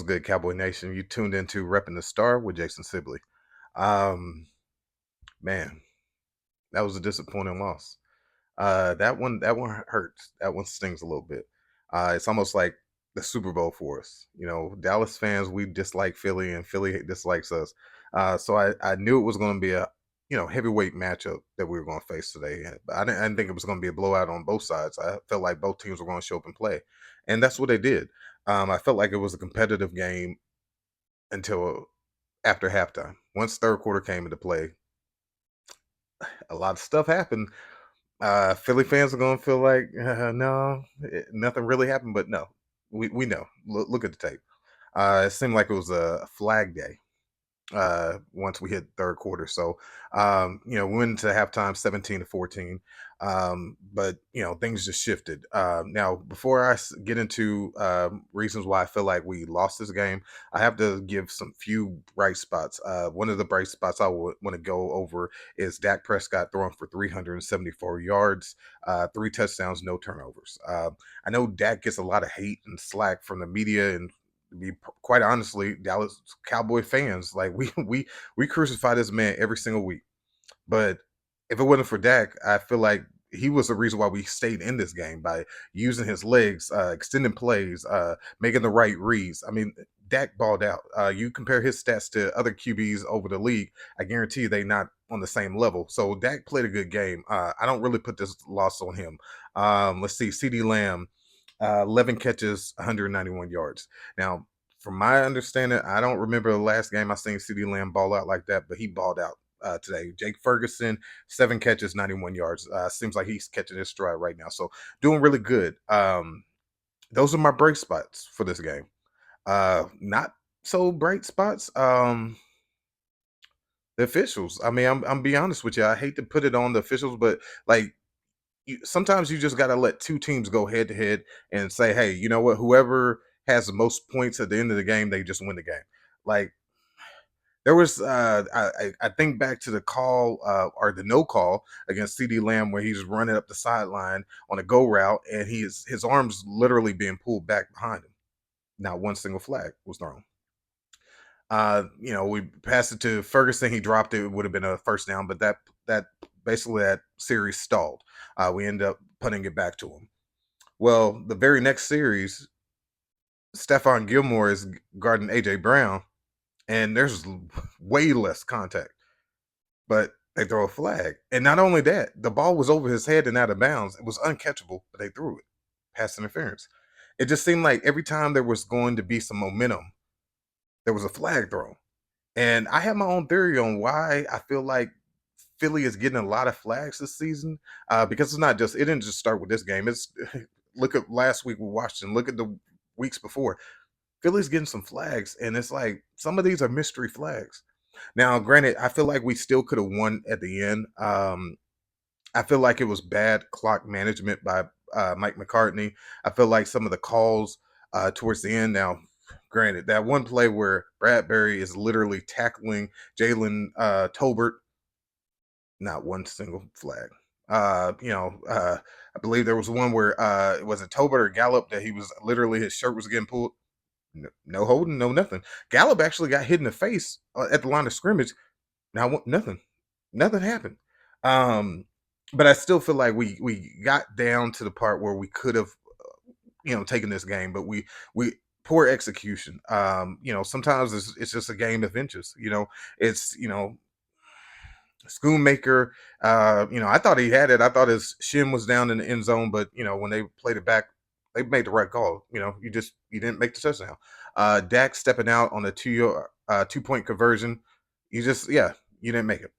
good, Cowboy Nation? You tuned into Repping the Star with Jason Sibley. Um, man, that was a disappointing loss. That one hurts. That one stings a little bit. It's almost like the Super Bowl for us. Dallas fans, we dislike Philly, and Philly dislikes us. So I knew it was going to be a heavyweight matchup that we were going to face today. But I didn't think it was going to be a blowout on both sides. I felt like both teams were going to show up and play, and that's what they did. I felt like it was a competitive game until after halftime. Once third quarter came into play, a lot of stuff happened. Philly fans are gonna feel like no, nothing really happened, but no, we know. Look at the tape. It seemed like it was a flag day once we hit third quarter. So, we went into halftime 17-14. But things just shifted. Now, before I get into reasons why I feel like we lost this game, I have to give some few bright spots. One of the bright spots I would want to go over is Dak Prescott throwing for 374 yards, three touchdowns, no turnovers. I know Dak gets a lot of hate and slack from the media and to be quite honestly, Dallas Cowboy fans, like we crucify this man every single week. But if it wasn't for Dak, I feel like he was the reason why we stayed in this game by using his legs, extending plays, making the right reads. I mean, Dak balled out. You compare his stats to other QBs over the league, I guarantee you they not on the same level. So Dak played a good game. I don't really put this loss on him. Let's see, CD Lamb, 11 catches, 191 yards. Now, from my understanding, I don't remember the last game I seen CD Lamb ball out like that, but he balled out today. Jake Ferguson, 7 catches, 91 yards. Seems like he's catching his stride right now. So doing really good. Those are my bright spots for this game. Not so bright spots. The officials. I mean, I'm be honest with you. I hate to put it on the officials, but like sometimes you just got to let two teams go head to head and say, hey, you know what? Whoever has the most points at the end of the game, they just win the game. Like there was, I think back to the call or the no call against CD Lamb where he's running up the sideline on a go route and his arms literally being pulled back behind him. Not one single flag was thrown. We passed it to Ferguson. He dropped it. It would have been a first down, but that basically that series stalled. We ended up putting it back to him. Well, the very next series, Stephon Gilmore is guarding AJ Brown, and there's way less contact, but they throw a flag. And not only that, the ball was over his head and out of bounds. It was uncatchable, but they threw it. Pass interference. It just seemed like every time there was going to be some momentum, there was a flag thrown. And I have my own theory on why I feel like Philly is getting a lot of flags this season. Because it didn't just start with this game. It's look at last week with Washington, look at the weeks before. Philly's getting some flags, and it's like some of these are mystery flags. Now, granted, I feel like we still could have won at the end. I feel like it was bad clock management by Mike McCartney. I feel like some of the calls towards the end. Now, granted, that one play where Bradbury is literally tackling Jalen Tolbert, not one single flag. I believe there was one where was it Tolbert or Gallup that he was literally his shirt was getting pulled. No, no holding, no nothing. Gallup actually got hit in the face at the line of scrimmage. Now nothing, nothing happened. Um, but I still feel like we got down to the part where we could have, taken this game, but we poor execution. Sometimes it's just a game of inches. It's Schoonmaker. I thought he had it. I thought his shin was down in the end zone, but when they played it back, they made the right call. You didn't make the touchdown. Dak stepping out on a 2-point conversion. You didn't make it.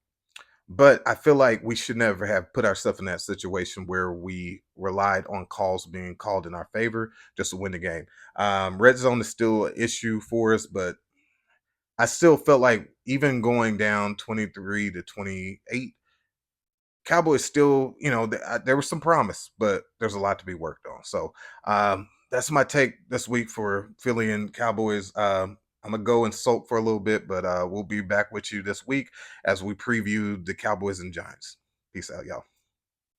But I feel like we should never have put ourselves in that situation where we relied on calls being called in our favor just to win the game. Red zone is still an issue for us, but I still felt like even going down 23-28, Cowboys still, there was some promise, but there's a lot to be worked on. So that's my take this week for Philly and Cowboys. I'm gonna go and sulk for a little bit, but we'll be back with you this week as we preview the Cowboys and Giants. Peace out, y'all.